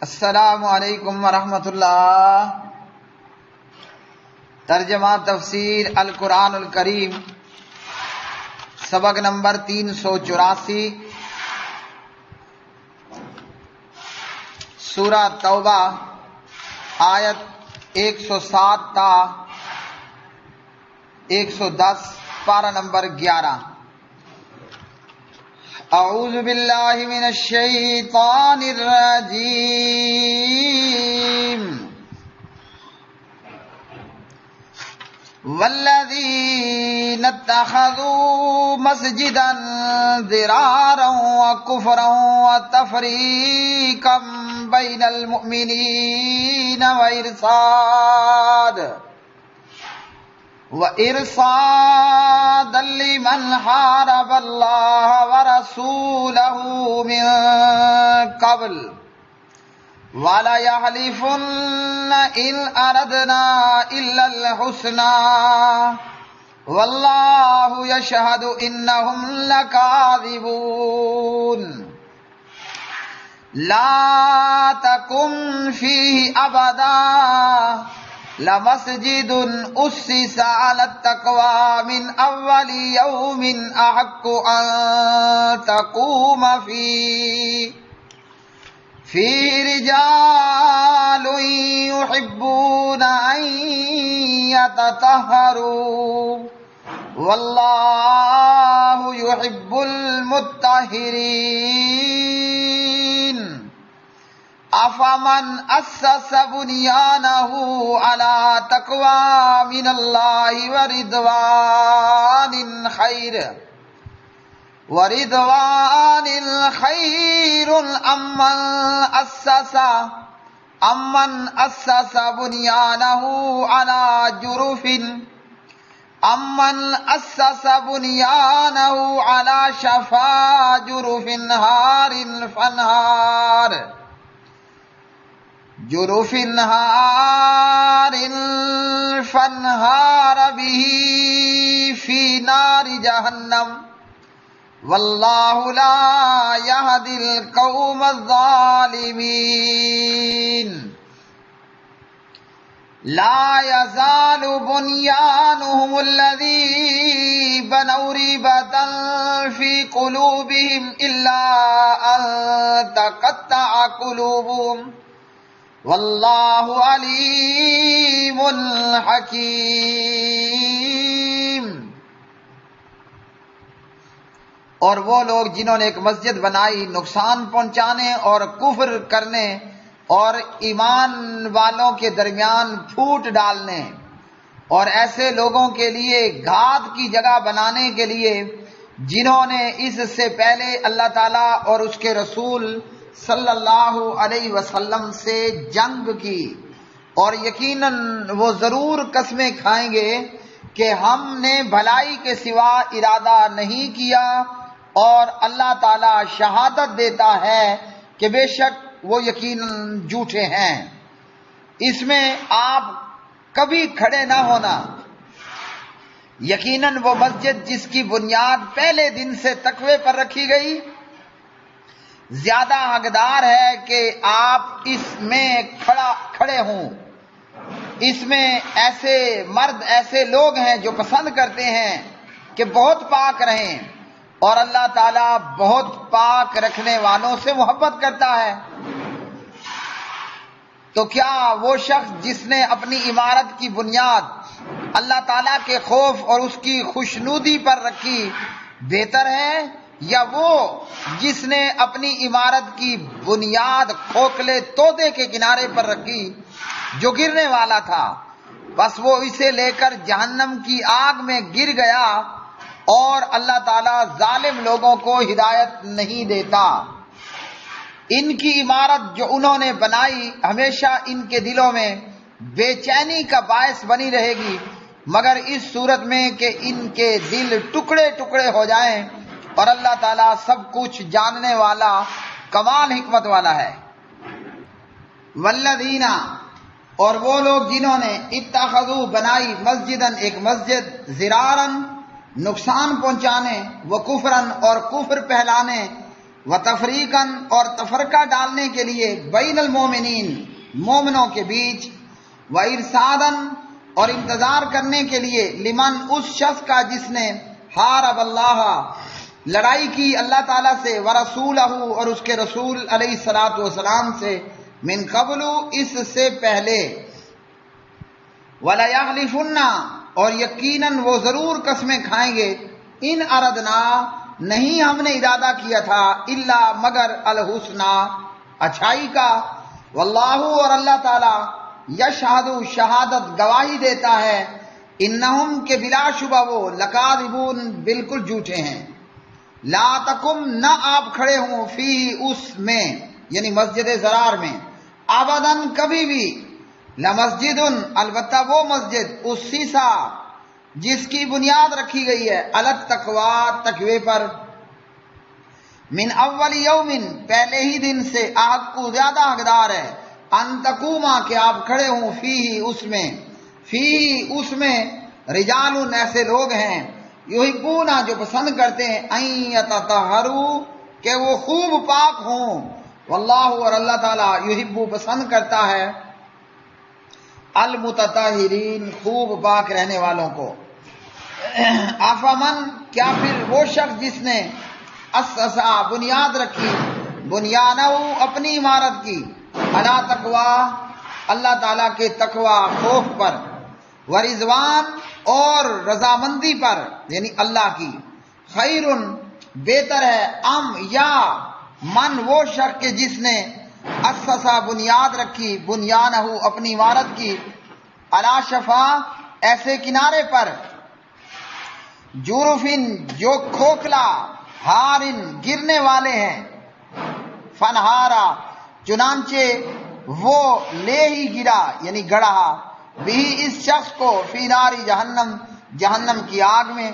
السلام علیکم ورحمۃ اللہ۔ ترجمہ تفسیر القرآن الکریم، سبق نمبر 384، سورہ توبہ، آیت 107 تا 110، پارہ نمبر 11۔ اعوذ باللہ من الشیطان الرجیم۔ والذین اتخذوا مسجدا ضرارا وکفرا وتفریقا بین المؤمنین وإرصادا لمن حارب الله ورسوله من قبل وَلَيَحْلِفُنَّ إِنْ أَرَدْنَا إِلَّا الْحُسْنَى وَاللَّهُ يَشْهَدُ إِنَّهُمْ لَكَاذِبُونَ۔ لَا تَقُمْ فِيهِ أَبَدًا لَمَسْجِدٌ أُسِّسَ عَلَى التَّقْوَى مِنْ أَوَّلِ يَوْمٍ أَحَقُّ أَنْ تَقُومَ فِيهِ رِجَالٌ يُحِبُّونَ أَن يَتَطَهَّرُوا وَاللَّهُ يُحِبُّ الْمُطَّهِّرِينَ۔ أَفَمَنْ أَسَّسَ بُنْيَانَهُ عَلَى تَقْوَى مِنَ اللَّهِ ورضوان خير أمن أسس بنيانه على شفا جرف نهار فانهار به في نار جهنم واللہ لا یہدی القوم الظالمین۔ لا یزال بنیانہم الذی بنوا ریبۃ فی قلوبہم الا ان تقطع قلوبہم واللہ علیم حکیم۔ اور وہ لوگ جنہوں نے ایک مسجد بنائی نقصان پہنچانے اور کفر کرنے اور ایمان والوں کے درمیان پھوٹ ڈالنے، اور ایسے لوگوں کے لیے گھات کی جگہ بنانے کے لیے جنہوں نے اس سے پہلے اللہ تعالیٰ اور اس کے رسول صلی اللہ علیہ وسلم سے جنگ کی، اور یقیناً وہ ضرور قسمیں کھائیں گے کہ ہم نے بھلائی کے سوا ارادہ نہیں کیا، اور اللہ تعالی شہادت دیتا ہے کہ بے شک وہ یقیناً جھوٹے ہیں۔ اس میں آپ کبھی کھڑے نہ ہونا، یقیناً وہ مسجد جس کی بنیاد پہلے دن سے تقوی پر رکھی گئی زیادہ حقدار ہے کہ آپ اس میں کھڑے ہوں۔ اس میں ایسے مرد ایسے لوگ ہیں جو پسند کرتے ہیں کہ بہت پاک رہیں، اور اللہ تعالیٰ بہت پاک رکھنے والوں سے محبت کرتا ہے۔ تو کیا وہ شخص جس نے اپنی عمارت کی بنیاد اللہ تعالیٰ کے خوف اور اس کی خوشنودی پر رکھی بہتر ہے، یا وہ جس نے اپنی عمارت کی بنیاد کھوکھلے تودے کے کنارے پر رکھی جو گرنے والا تھا، بس وہ اسے لے کر جہنم کی آگ میں گر گیا، اور اللہ تعالیٰ ظالم لوگوں کو ہدایت نہیں دیتا۔ ان کی عمارت جو انہوں نے بنائی ہمیشہ ان کے دلوں میں بے چینی کا باعث بنی رہے گی، مگر اس صورت میں کہ ان کے دل ٹکڑے ٹکڑے ہو جائیں، اور اللہ تعالیٰ سب کچھ جاننے والا کمال حکمت والا ہے۔ والذین، اور وہ لوگ جنہوں نے اتخذوا بنائی مسجدن ایک مسجد ضرارن نقصان پہنچانے، وہ کفرن اور کفر پھیلانے، و تفریقاً اور تفرقہ ڈالنے کے لیے بین المومنین مومنوں کے بیچ، و ارصاداً اور انتظار کرنے کے لیے لمن اس شخص کا جس نے حارب اللہ لڑائی کی اللہ تعالیٰ سے، ورسولہ اور اس کے رسول علیہ الصلاۃ والسلام سے، من قبل اس سے پہلے، وَلَيَحْلِفُنَّ اور یقیناً وہ ضرور قسمیں کھائیں گے، ان اردنا نہیں ہم نے ارادہ کیا تھا، الا مگر الحسنى اچھائی کا، واللہ اور اللہ تعالی یشہد شہادت گواہی دیتا ہے، انہم کے بلا شبہ وہ لکاذبون بالکل جھوٹے ہیں، لا تقم نہ آپ کھڑے ہوں فی اس میں یعنی مسجد ضرار میں، ابداً کبھی بھی، لمسجد البتہ وہ مسجد اسسا جس کی بنیاد رکھی گئی ہے، علی التقوی تقوی پر، من اول یوم پہلے ہی دن سے، احق کو زیادہ حقدار ہے، ان تقوما کہ آپ کھڑے ہوں فی اس میں رجال ایسے لوگ ہیں، یحبون جو پسند کرتے ہیں، ان یتطہروا کہ وہ خوب پاک ہوں، واللہ اور اللہ تعالیٰ یحب پسند کرتا ہے المتطہرین خوب پاک رہنے والوں کو۔ افمن کیا پھر وہ شخص جس نے اسسا بنیاد رکھی، بنیانہ اپنی عمارت کی، علی تقوی اللہ تعالیٰ کے تقوی خوف پر، ورضوان اور رضامندی پر یعنی اللہ کی، خیر بہتر ہے، ام یا من وہ شخص کے جس نے اسسا بنیاد رکھی، بنیانہ اپنی عمارت کی، علی شفا ایسے کنارے پر، جرفن جو کھوکھلا، ہارن گرنے والے ہیں، فنہارا چنانچہ وہ لے ہی گرا یعنی گڑا، بھی اس شخص کو، فی ناری جہنم جہنم کی آگ میں،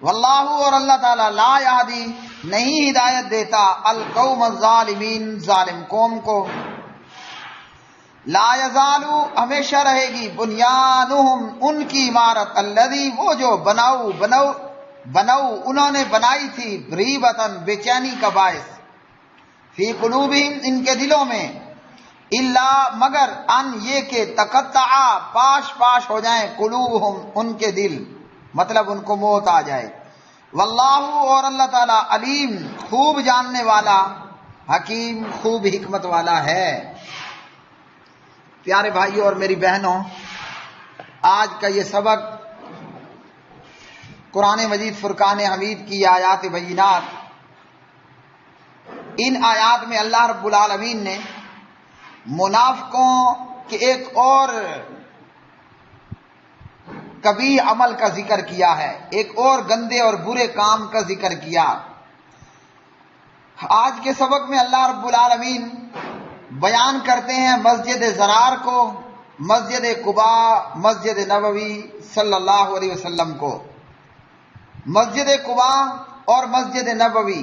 واللہ اور اللہ تعالیٰ لا یہدی نہیں ہدایت دیتا القوم الظالمین ظالم قوم کو۔ لا یزالو ہمیشہ رہے گی، بنیانہم ان کی عمارت، الذی وہ جو بنو انہوں نے بنائی تھی، ریبتن بے چینی کا باعث، فی قلوبہم ان کے دلوں میں، الا مگر ان یہ کہ تقطع پاش ہو جائیں، قلوبہم ان کے دل، مطلب ان کو موت آ جائے، واللہ اور اللہ تعالیٰ علیم خوب جاننے والا، حکیم خوب حکمت والا ہے۔ پیارے بھائیوں اور میری بہنوں، آج کا یہ سبق قرآن مجید فرقان حمید کی آیات بینات، ان آیات میں اللہ رب العالمین نے منافقوں کے ایک اور کبیح عمل کا ذکر کیا ہے، ایک اور گندے اور برے کام کا ذکر کیا۔ آج کے سبق میں اللہ رب العالمین بیان کرتے ہیں مسجد ضرار کو، مسجد قباء، مسجد نبوی صلی اللہ علیہ وسلم کو۔ مسجد قباء اور مسجد نبوی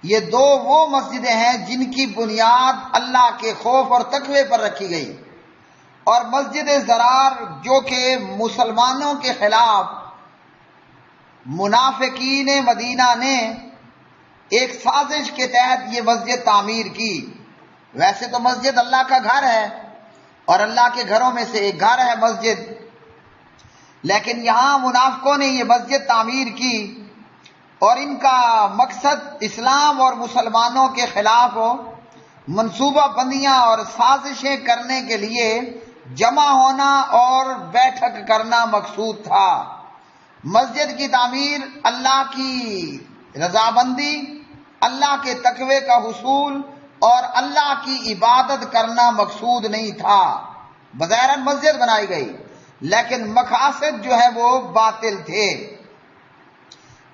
یہ دو وہ مسجدیں ہیں جن کی بنیاد اللہ کے خوف اور تقوی پر رکھی گئی، اور مسجد ضرار جو کہ مسلمانوں کے خلاف منافقین مدینہ نے ایک سازش کے تحت یہ مسجد تعمیر کی۔ ویسے تو مسجد اللہ کا گھر ہے اور اللہ کے گھروں میں سے ایک گھر ہے مسجد، لیکن یہاں منافقوں نے یہ مسجد تعمیر کی اور ان کا مقصد اسلام اور مسلمانوں کے خلاف منصوبہ بندیاں اور سازشیں کرنے کے لیے جمع ہونا اور بیٹھک کرنا مقصود تھا۔ مسجد کی تعمیر اللہ کی رضامندی، اللہ کے تقوی کا حصول اور اللہ کی عبادت کرنا مقصود نہیں تھا۔ بظاہر مسجد بنائی گئی لیکن مقاصد جو ہے وہ باطل تھے۔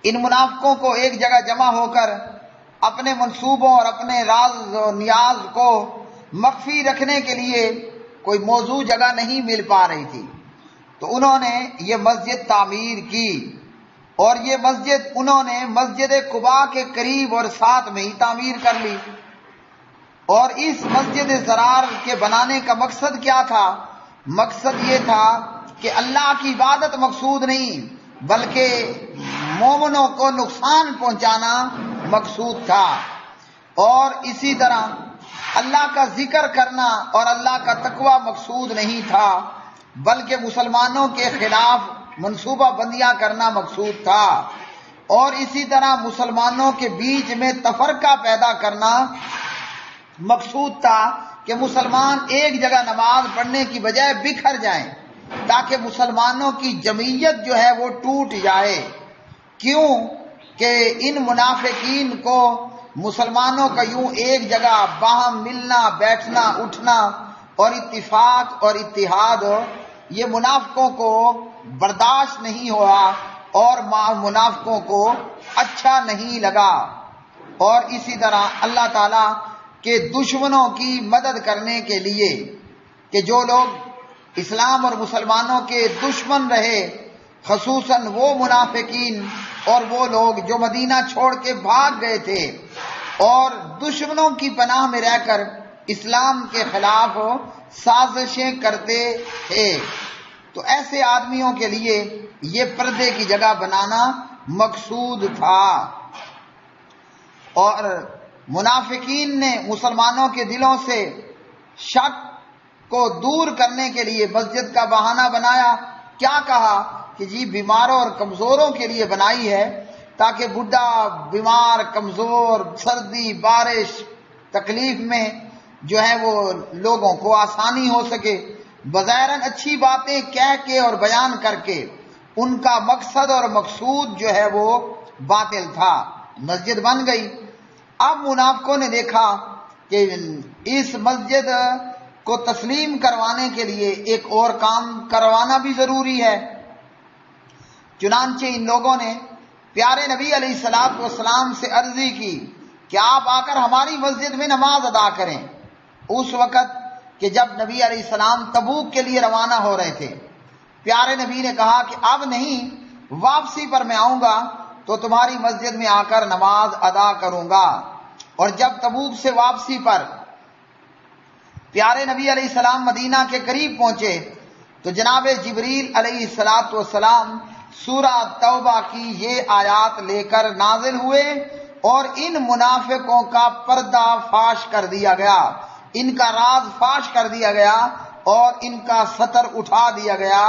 ان منافقوں کو ایک جگہ جمع ہو کر اپنے منصوبوں اور اپنے راز و نیاز کو مخفی رکھنے کے لیے کوئی موضوع جگہ نہیں مل پا رہی تھی، تو انہوں نے یہ مسجد تعمیر کی، اور یہ مسجد انہوں نے مسجد قباء کے قریب اور ساتھ میں ہی تعمیر کر لی۔ اور اس مسجد ضرار کے بنانے کا مقصد کیا تھا؟ مقصد یہ تھا کہ اللہ کی عبادت مقصود نہیں بلکہ مومنوں کو نقصان پہنچانا مقصود تھا۔ اور اسی طرح اللہ کا ذکر کرنا اور اللہ کا تقوی مقصود نہیں تھا، بلکہ مسلمانوں کے خلاف منصوبہ بندیاں کرنا مقصود تھا، اور اسی طرح مسلمانوں کے بیچ میں تفرقہ پیدا کرنا مقصود تھا کہ مسلمان ایک جگہ نماز پڑھنے کی بجائے بکھر جائیں تاکہ مسلمانوں کی جمعیت جو ہے وہ ٹوٹ جائے۔ کیوں کہ ان منافقین کو مسلمانوں کا یوں ایک جگہ باہم ملنا، بیٹھنا، اٹھنا اور اتفاق اور اتحاد یہ منافقوں کو برداشت نہیں ہوا اور منافقوں کو اچھا نہیں لگا۔ اور اسی طرح اللہ تعالیٰ کے دشمنوں کی مدد کرنے کے لیے کہ جو لوگ اسلام اور مسلمانوں کے دشمن رہے، خصوصاً وہ منافقین اور وہ لوگ جو مدینہ چھوڑ کے بھاگ گئے تھے اور دشمنوں کی پناہ میں رہ کر اسلام کے خلاف سازشیں کرتے تھے، تو ایسے آدمیوں کے لیے یہ پردے کی جگہ بنانا مقصود تھا۔ اور منافقین نے مسلمانوں کے دلوں سے شک کو دور کرنے کے لیے مسجد کا بہانہ بنایا۔ کیا کہا کہ جی بیماروں اور کمزوروں کے لیے بنائی ہے تاکہ بڈھا، بیمار، کمزور، سردی، بارش، تکلیف میں جو ہے وہ لوگوں کو آسانی ہو سکے۔ بظاہراً اچھی باتیں کہہ کے اور بیان کر کے ان کا مقصد اور مقصود جو ہے وہ باطل تھا۔ مسجد بن گئی۔ اب منافقوں نے دیکھا کہ اس مسجد کو تسلیم کروانے کے لیے ایک اور کام کروانا بھی ضروری ہے، چنانچہ ان لوگوں نے پیارے نبی علیہ الصلوۃ والسلام سے عرضی کی کہ آپ آ کر ہماری مسجد میں نماز ادا کریں۔ اس وقت کہ جب نبی علیہ السلام تبوک کے لیے روانہ ہو رہے تھے، پیارے نبی نے کہا کہ اب نہیں، واپسی پر میں آؤں گا تو تمہاری مسجد میں آ کر نماز ادا کروں گا۔ اور جب تبوک سے واپسی پر پیارے نبی علیہ السلام مدینہ کے قریب پہنچے تو جناب جبریل علیہ الصلوۃ والسلام سورہ توبہ کی یہ آیات لے کر نازل ہوئے اور ان منافقوں کا پردہ فاش کر دیا گیا، ان کا راز فاش کر دیا گیا اور ان کا ستر اٹھا دیا گیا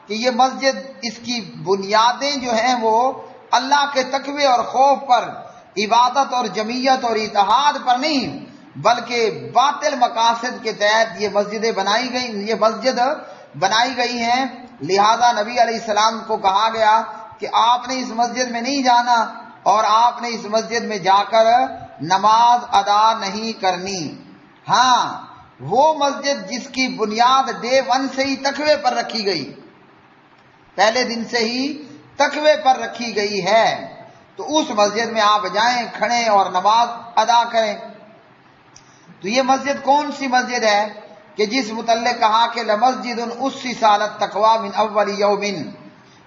کہ یہ مسجد، اس کی بنیادیں جو ہیں وہ اللہ کے تقوی اور خوف پر، عبادت اور جمعیت اور اتحاد پر نہیں بلکہ باطل مقاصد کے تحت یہ مسجد بنائی گئی ہیں۔ لہذا نبی علیہ السلام کو کہا گیا کہ آپ نے اس مسجد میں نہیں جانا اور آپ نے اس مسجد میں جا کر نماز ادا نہیں کرنی۔ ہاں، وہ مسجد جس کی بنیاد ڈے ون سے ہی تقوی پر رکھی گئی، پہلے دن سے ہی تقوی پر رکھی گئی ہے، تو اس مسجد میں آپ جائیں، کھڑیں اور نماز ادا کریں۔ تو یہ مسجد کون سی مسجد ہے کہ جس متعلق کہا کہ لمسجد اسست علی التقوی من اول یوم،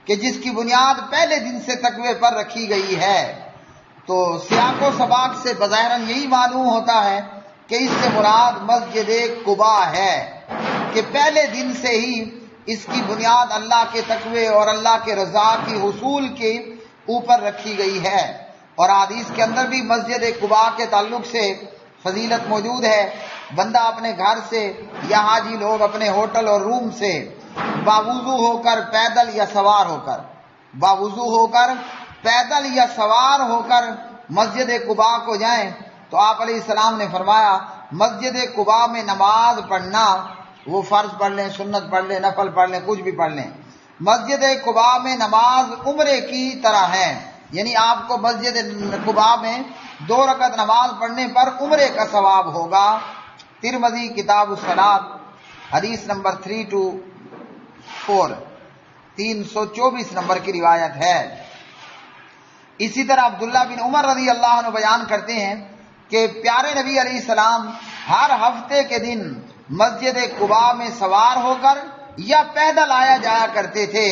کہ جس کی بنیاد پہلے دن سے تقوی پر رکھی گئی ہے۔ تو سیاق و سباق سے بظاہراً یہی معلوم ہوتا ہے کہ اس سے مراد مسجد قباء ہے کہ پہلے دن سے ہی اس کی بنیاد اللہ کے تقوی اور اللہ کے رضا کی حصول کے اوپر رکھی گئی ہے۔ اور حدیث کے اندر بھی مسجد قباء کے تعلق سے فضیلت موجود ہے۔ بندہ اپنے گھر سے یا حاجی لوگ اپنے ہوٹل اور روم سے باوضو ہو کر پیدل یا سوار ہو کر مسجد قباء کو جائیں تو آپ علیہ السلام نے فرمایا مسجد قباء میں نماز پڑھنا، وہ فرض پڑھ لیں، سنت پڑھ لیں، نفل پڑھ لیں، کچھ بھی پڑھ لیں، مسجد قباء میں نماز عمرے کی طرح ہے، یعنی آپ کو مسجد قباء میں 2 رکعت نماز پڑھنے پر عمرے کا ثواب ہوگا۔ ترمذی کتاب الصلاۃ حدیث نمبر 324 324 نمبر کی روایت ہے۔ اسی طرح عبداللہ بن عمر رضی اللہ عنہ بیان کرتے ہیں کہ پیارے نبی علیہ السلام ہر ہفتے کے دن مسجد قباء میں سوار ہو کر یا پیدل آیا جایا کرتے تھے،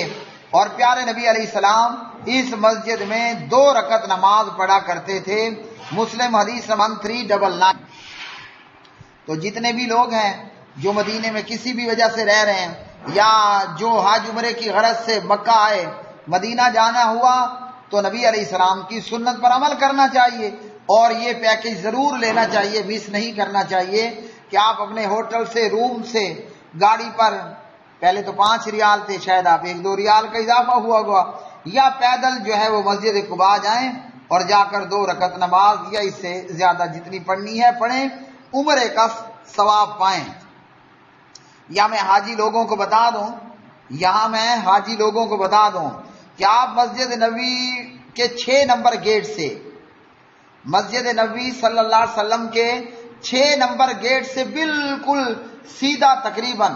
اور پیارے نبی علیہ السلام اس مسجد میں 2 رکعت نماز پڑھا کرتے تھے۔ مسلم حدیث نمبر 1399۔ تو جتنے بھی لوگ ہیں جو مدینے میں کسی بھی وجہ سے رہ رہے ہیں یا جو حج عمرے کی غرض سے مکہ آئے، مدینہ جانا ہوا تو نبی علیہ السلام کی سنت پر عمل کرنا چاہیے، اور یہ پیکج ضرور لینا چاہیے، مس نہیں کرنا چاہیے کہ آپ اپنے ہوٹل سے، روم سے گاڑی پر، پہلے تو 5 ریال تھے، شاید آپ 1-2 ریال کا اضافہ ہوا، یا پیدل جو ہے وہ مسجد قباء جائیں اور جا کر 2 رکعت نماز یا اس سے زیادہ جتنی پڑھنی ہے پڑھیں، عمرے کا ثواب پائیں۔ یا میں حاجی لوگوں کو بتا دوں، کہ آپ مسجد نبوی کے 6 نمبر گیٹ سے، مسجد نبوی صلی اللہ علیہ وسلم کے 6 نمبر گیٹ سے بالکل سیدھا تقریباً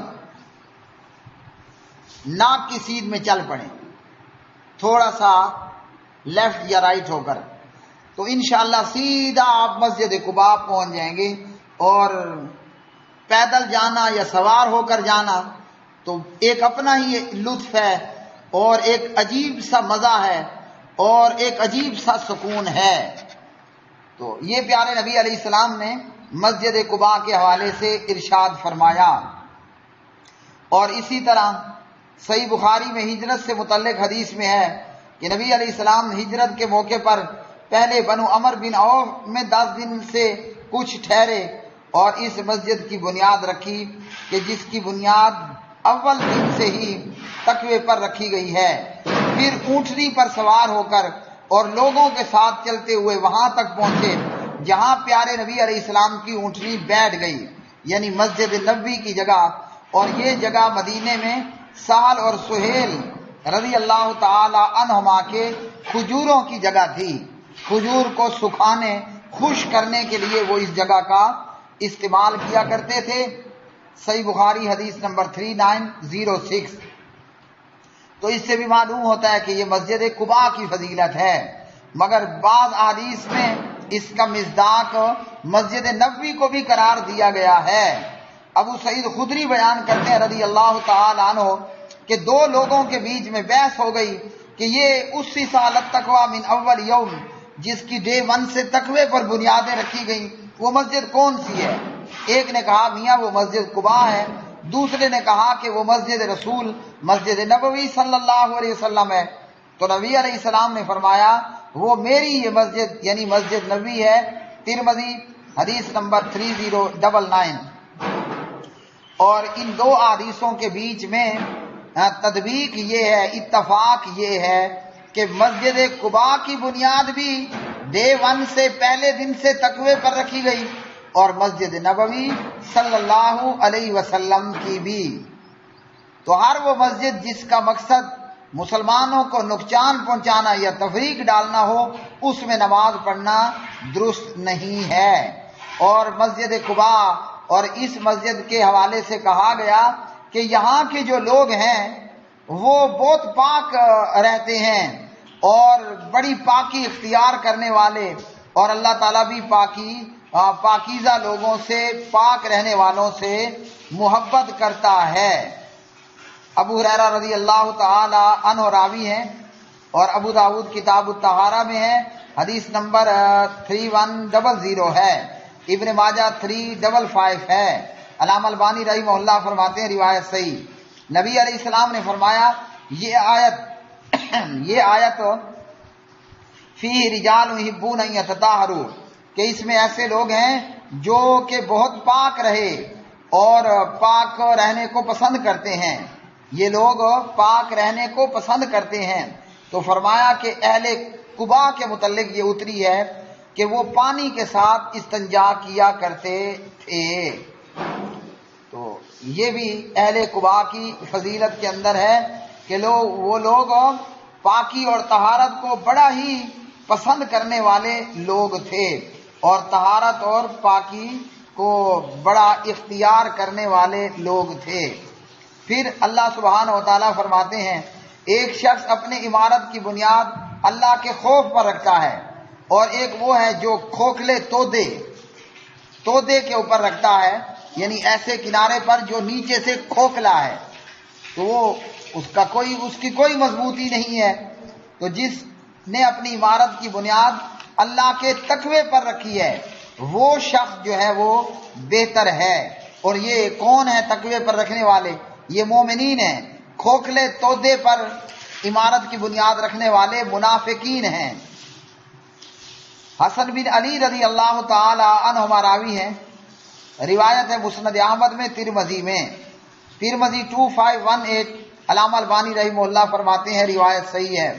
ناک کی سیدھ میں چل پڑیں، تھوڑا سا لیفٹ یا رائٹ ہو کر، تو انشاءاللہ سیدھا آپ مسجد قباء پہنچ جائیں گے۔ اور پیدل جانا یا سوار ہو کر جانا تو ایک اپنا ہی لطف ہے، اور ایک عجیب سا مزہ ہے، اور ایک عجیب سا سکون ہے۔ تو یہ پیارے نبی علیہ السلام نے مسجد قباء کے حوالے سے ارشاد فرمایا۔ اور اسی طرح صحیح بخاری میں ہجرت سے متعلق حدیث میں ہے کہ نبی علیہ السلام ہجرت کے موقع پر پہلے بنو عمر بن عوف میں 10 دن سے کچھ ٹھہرے اور اس مسجد کی بنیاد رکھی کہ جس کی بنیاد اول دن سے ہی تقوی پر رکھی گئی ہے۔ پھر اونٹنی پر سوار ہو کر اور لوگوں کے ساتھ چلتے ہوئے وہاں تک پہنچے جہاں پیارے نبی علیہ السلام کی اونٹنی بیٹھ گئی، یعنی مسجد نبوی کی جگہ۔ اور یہ جگہ مدینے میں سہل اور سہیل رضی اللہ تعالی عنہما کے کھجوروں کی جگہ تھی۔ کھجور کو سکھانے، خشک کرنے کے لیے وہ اس جگہ کا استعمال کیا کرتے تھے۔ صحیح بخاری حدیث نمبر 3906۔ تو اس سے بھی معلوم ہوتا ہے کہ یہ مسجد قباء کی فضیلت ہے، مگر بعض احادیث میں اس کا مصداق مسجد نبوی کو بھی قرار دیا گیا ہے۔ ابو سعید خدری بیان کرتے ہیں رضی اللہ تعالی عنہ کہ 2 لوگوں کے بیچ میں بحث ہو گئی کہ یہ اسی سالت تقوی من اول یوم، جس کی ڈے 1 سے تقوی پر بنیادیں رکھی گئیں، وہ مسجد کون سی ہے؟ ایک نے کہا میاں وہ مسجد قباء ہے، دوسرے نے کہا کہ وہ مسجد رسول، مسجد نبوی صلی اللہ علیہ وسلم ہے۔ تو نبی علیہ السلام نے فرمایا وہ میری یہ مسجد یعنی مسجد نبوی ہے۔ ترمذی حدیث نمبر 3099۔ اور ان 2 حدیثوں کے بیچ میں تطبیق یہ ہے، اتفاق یہ ہے کہ مسجد قباء کی بنیاد بھی ڈے 1 سے پہلے دن سے تقوی پر رکھی گئی، اور مسجد نبوی صلی اللہ علیہ وسلم کی بھی۔ تو ہر وہ مسجد جس کا مقصد مسلمانوں کو نقصان پہنچانا یا تفریق ڈالنا ہو، اس میں نماز پڑھنا درست نہیں ہے۔ اور مسجد قباء اور اس مسجد کے حوالے سے کہا گیا کہ یہاں کے جو لوگ ہیں وہ بہت پاک رہتے ہیں اور بڑی پاکی اختیار کرنے والے، اور اللہ تعالیٰ بھی پاکیزہ لوگوں سے، پاک رہنے والوں سے محبت کرتا ہے۔ ابو ہریرہ رضی اللہ تعالی عنہ راوی ہیں، اور ابو داؤد کتاب الطہارہ میں ہے، حدیث نمبر 3100 ہے، ابن ماجہ 355 ہے۔ علامہ البانی رحمہ اللہ فرماتے ہیں روایت صحیح۔ نبی علیہ السلام نے فرمایا یہ آیت فی رجال یحبون ان یتطہروا، کہ اس میں ایسے لوگ ہیں جو کہ بہت پاک رہے اور پاک رہنے کو پسند کرتے ہیں، یہ لوگ پاک رہنے کو پسند کرتے ہیں۔ تو فرمایا کہ اہل قباء کے متعلق یہ اتری ہے کہ وہ پانی کے ساتھ استنجا کیا کرتے تھے۔ تو یہ بھی اہل قباء کی فضیلت کے اندر ہے کہ وہ لوگ پاکی اور طہارت کو بڑا ہی پسند کرنے والے لوگ تھے، اور طہارت اور پاکی کو بڑا اختیار کرنے والے لوگ تھے۔ پھر اللہ سبحانہ و تعالیٰ فرماتے ہیں ایک شخص اپنی عمارت کی بنیاد اللہ کے خوف پر رکھتا ہے، اور ایک وہ ہے جو کھوکھلے تودے کے اوپر رکھتا ہے، یعنی ایسے کنارے پر جو نیچے سے کھوکھلا ہے، تو وہ اس کی کوئی مضبوطی نہیں ہے۔ تو جس نے اپنی عمارت کی بنیاد اللہ کے تقوی پر رکھی ہے وہ شخص جو ہے وہ بہتر ہے۔ اور یہ کون ہے تقوی پر رکھنے والے؟ یہ مومنین ہیں۔ کھوکھلے تودے پر عمارت کی بنیاد رکھنے والے منافقین ہیں۔ حسن بن علی رضی اللہ تعالی عنہما راوی ہیں، روایت ہے مسند احمد میں، ترمذی میں، ترمذی 2518، علامہ البانی رحمہ اللہ فرماتے ہیں روایت صحیح ہے۔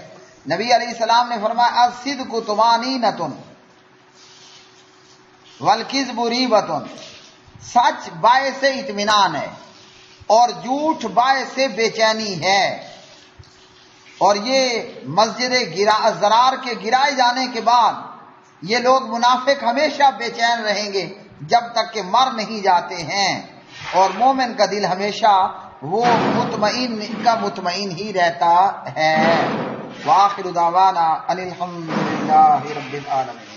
نبی علیہ السلام نے فرمایا الصدق طمانینۃ والکذب ریبۃ، سچ باعث اطمینان ہے اور جھوٹ باعث بے چینی ہے۔ اور یہ مسجد ضرار کے گرائے جانے کے بعد یہ لوگ منافق ہمیشہ بے چین رہیں گے جب تک کہ مر نہیں جاتے ہیں، اور مومن کا دل ہمیشہ وہ مطمئن ہی رہتا ہے۔ وآخر دعوانا ان الحمد للہ رب العالمین۔